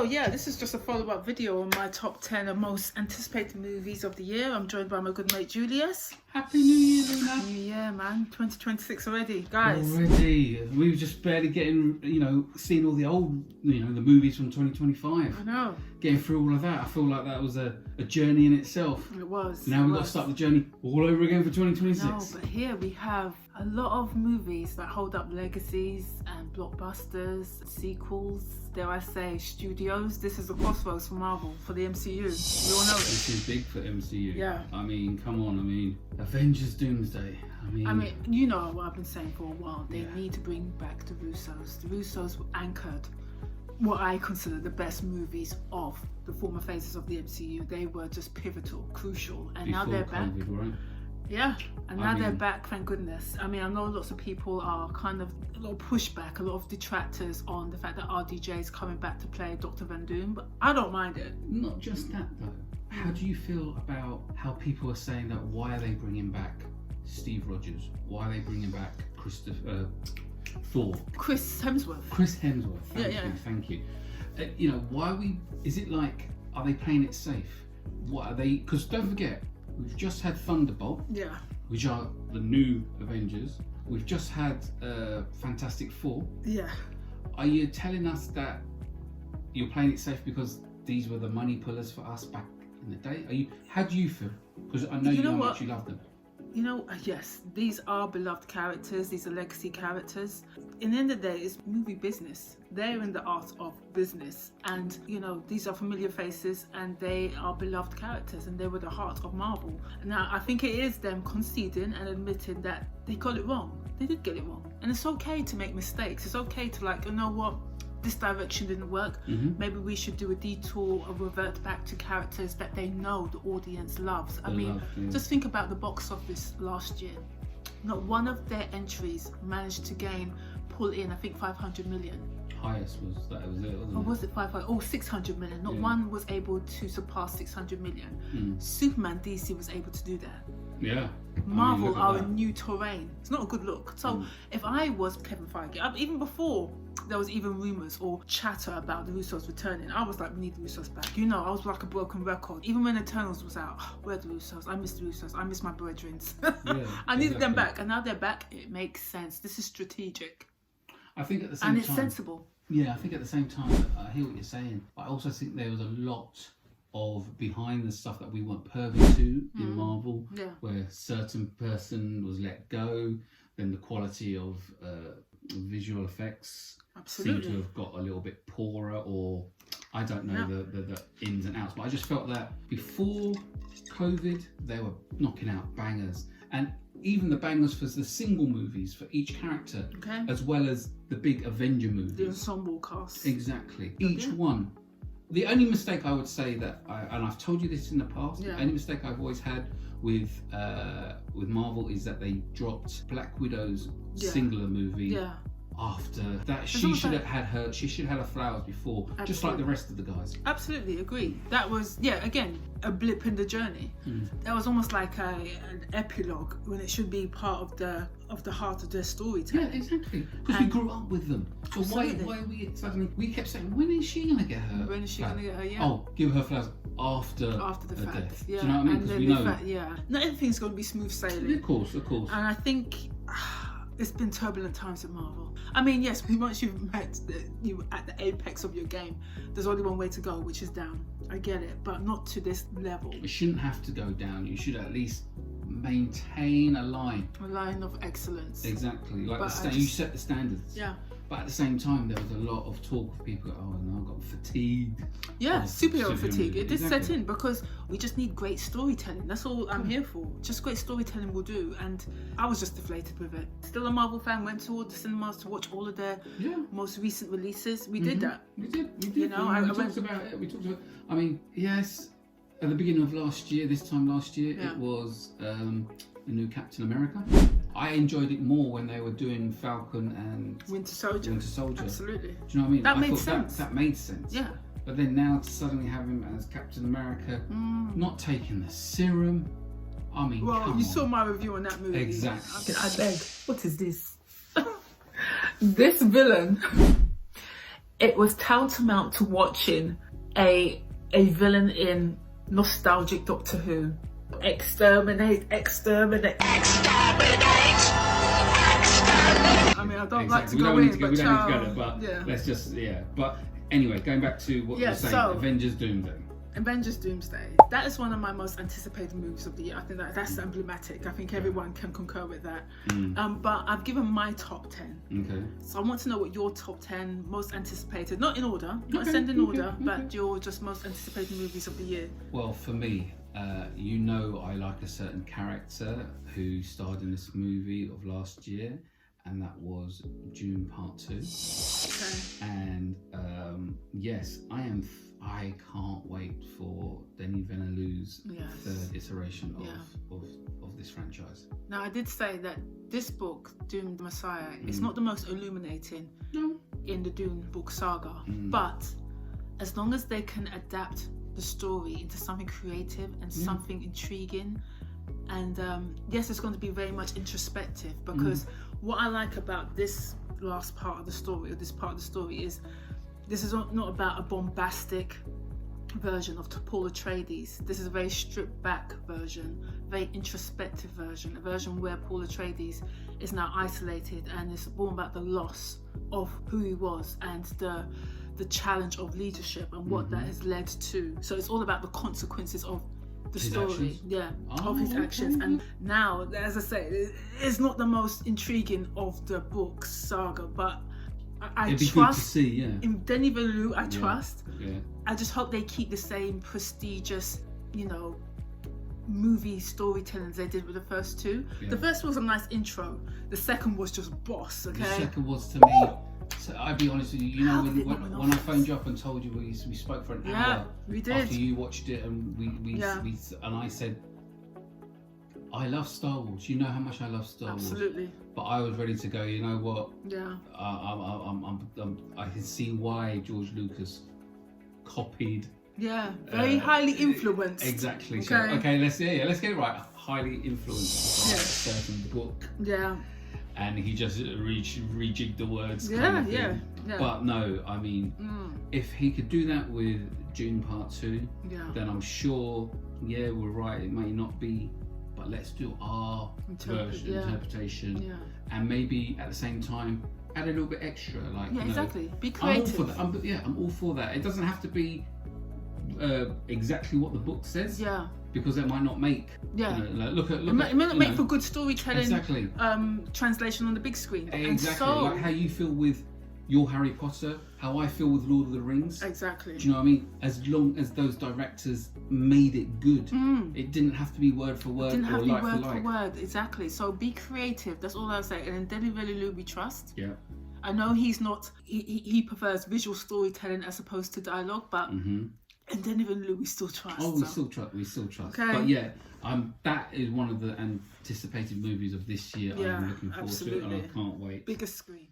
yeah, this is just a follow-up video on my top 10 of most anticipated movies of the year. I'm joined by my good mate Julius. Happy New Year, Luna. New Year, man. 2026 already, guys. Already. We were just barely getting, seeing all the old, the movies from 2025. I know. Getting through all of that. I feel like that was a journey in itself. It was. Now we've got to start the journey all over again for 2026. No, but here we have a lot of movies that hold up legacies and blockbusters, sequels, dare I say, studios. This is the crossroads for Marvel, for the MCU. We all know it. This is big for MCU. Yeah. I mean, come on. Avengers Doomsday. You know what I've been saying for a while. They need to bring back the Russos. The Russos anchored what I consider the best movies of the former phases of the MCU. They were just pivotal, crucial, and Before now they're back. COVID, right? Yeah, and now they're back, thank goodness. I know lots of people are kind of a lot of pushback, a lot of detractors on the fact that RDJ is coming back to play Dr. Van Doom, but I don't mind it. Not just that though. How do you feel about how people are saying that? Why are they bringing back Steve Rogers? Why are they bringing back Thor? Chris Hemsworth. Thank you. Is it like, are they playing it safe? What are they? Because don't forget, we've just had Thunderbolt, which are the new Avengers. We've just had Fantastic Four. Yeah. Are you telling us that you're playing it safe because these were the money pullers for us back in the day? How do you feel? Because I know you know how much you love them. Yes, these are beloved characters. These are legacy characters. In the end of the day, it's movie business. They're in the art of business. And, these are familiar faces and they are beloved characters and they were the heart of Marvel. Now, I think it is them conceding and admitting that they got it wrong. They did get it wrong. And it's okay to make mistakes. It's okay to this direction didn't work. Mm-hmm. Maybe we should do a detour or revert back to characters that they know the audience loves. Just think about the box office last year. Not one of their entries managed to pull in, I think, 500 million. Highest was it, wasn't it? Or was it 500? Oh, 600 million. Not one was able to surpass 600 million. Superman DC was able to do that. Yeah. Marvel are a new terrain. It's not a good look. So if I was Kevin Feige, even before there was even rumours or chatter about the Russos returning, I was like, we need the Russos back. I was like a broken record. Even when Eternals was out, where are the Russos? I miss the Russos. I miss my brethren. I needed them back. And now they're back. It makes sense. This is strategic. I think at the same time... And it's sensible. Yeah, I think at the same time, I hear what you're saying. I also think there was a lot of behind the stuff that we weren't privy to in Marvel, where certain person was let go, then the quality of visual effects seemed to have got a little bit poorer, or I don't know the ins and outs, but I just felt that before COVID they were knocking out bangers, and even the bangers for the single movies for each character, as well as the big Avenger movies, the ensemble cast. Exactly, each one. The only mistake I would say and I've told you this in the past, the only mistake I've always had with Marvel is that they dropped Black Widow's singular movie after that. She should have had her flowers before. Absolutely. Just like the rest of the guys. Absolutely agree. That was again a blip in the journey. That was almost like an epilogue when it should be part of the heart of their storytelling. Yeah, exactly. Because we grew up with them. So why are we suddenly? We kept saying, when is she gonna get her? When is she gonna get her? Yeah. Oh, give her flowers after the fact. Death. Yeah. Do you know what I mean? Because we know. Not everything's gonna be smooth sailing. Of course. And I think it's been turbulent times at Marvel. Yes, once you've met you at the apex of your game, there's only one way to go, which is down. I get it, but not to this level. It shouldn't have to go down. You should at least maintain a line of excellence. Exactly. You set the standards. Yeah. But at the same time, there was a lot of talk of people I got fatigued. Yeah, superhero fatigue. It did set in because we just need great storytelling. That's all I'm here for. Just great storytelling will do. And I was just deflated with it. Still a Marvel fan, went to all the cinemas to watch all of their most recent releases. We did that. We did. We talked about it. Yes, at the beginning of this time last year, it was the new Captain America. I enjoyed it more when they were doing Falcon and Winter Soldier. Absolutely. Do you know what I mean? That made sense. That made sense. Yeah. But then now to suddenly have him as Captain America, not taking the serum. Well, you saw my review on that movie. Exactly. I beg. What is this? This villain it was tantamount to watching a villain in nostalgic Doctor Who. Exterminate. I mean, I don't like to go in, but let's just, But anyway, going back to what you were saying, Avengers Doomsday. Avengers Doomsday. That is one of my most anticipated movies of the year. I think that's emblematic. I think everyone can concur with that. But I've given my top 10. Okay. So I want to know what your top 10 most anticipated, not in order, not send in order, but your just most anticipated movies of the year. Well, for me, you know, I like a certain character who starred in this movie of last year, and that was Dune Part 2. Okay. And yes, I can't wait for Denis Villeneuve's third iteration of this franchise. Now, I did say that this book, Dune Messiah, is not the most illuminating in the Dune book saga, but as long as they can adapt the story into something creative and something intriguing, and yes, it's going to be very much introspective, because what I like about this last part of the story, or this part of the story, is this is not about a bombastic version of Paul Atreides. This is a very stripped back version, very introspective version, a version where Paul Atreides is now isolated and is born about the loss of who he was and the challenge of leadership and what that has led to. So it's all about the consequences of the story, of his actions. And now, as I say, it's not the most intriguing of the book saga, but I trust in Denis Villeneuve. I trust. I just hope they keep the same prestigious, movie storytelling as they did with the first two. The first was a nice intro. The second was just boss. Okay. The second was, to me. So I'll be honest with you. When I phoned you up and told you we spoke for an hour. We did. After you watched it, and we and I said, I love Star Wars. You know how much I love Star Wars. Absolutely. But I was ready to go. You know what? Yeah. I can see why George Lucas copied. Yeah. Very highly influenced. Exactly. Okay. Let's get it right. Highly influenced by a certain book. Yeah. And he just rejigged the words. Yeah. But no, I mean, if he could do that with Dune Part 2, then I'm sure. Yeah, we're right. It may not be. But let's do our interpretation, and maybe at the same time add a little bit extra, exactly. Be creative. I'm all for that. It doesn't have to be exactly what the book says, because it might not make. It may not make for good storytelling. Exactly. Translation on the big screen. Exactly. Like how you feel with your Harry Potter, how I feel with Lord of the Rings. Exactly. Do you know what I mean? As long as those directors made it good, it didn't have to be word for word. It didn't have to be word for word. Exactly. So be creative. That's all I'll say. And in Denis Villeneuve, we trust. Yeah. I know he's not. He prefers visual storytelling as opposed to dialogue, but in Denis Villeneuve, we still trust. Oh, we still trust. Okay. But yeah, that is one of the anticipated movies of this year. I'm looking forward to it, and I can't wait. Bigger screen.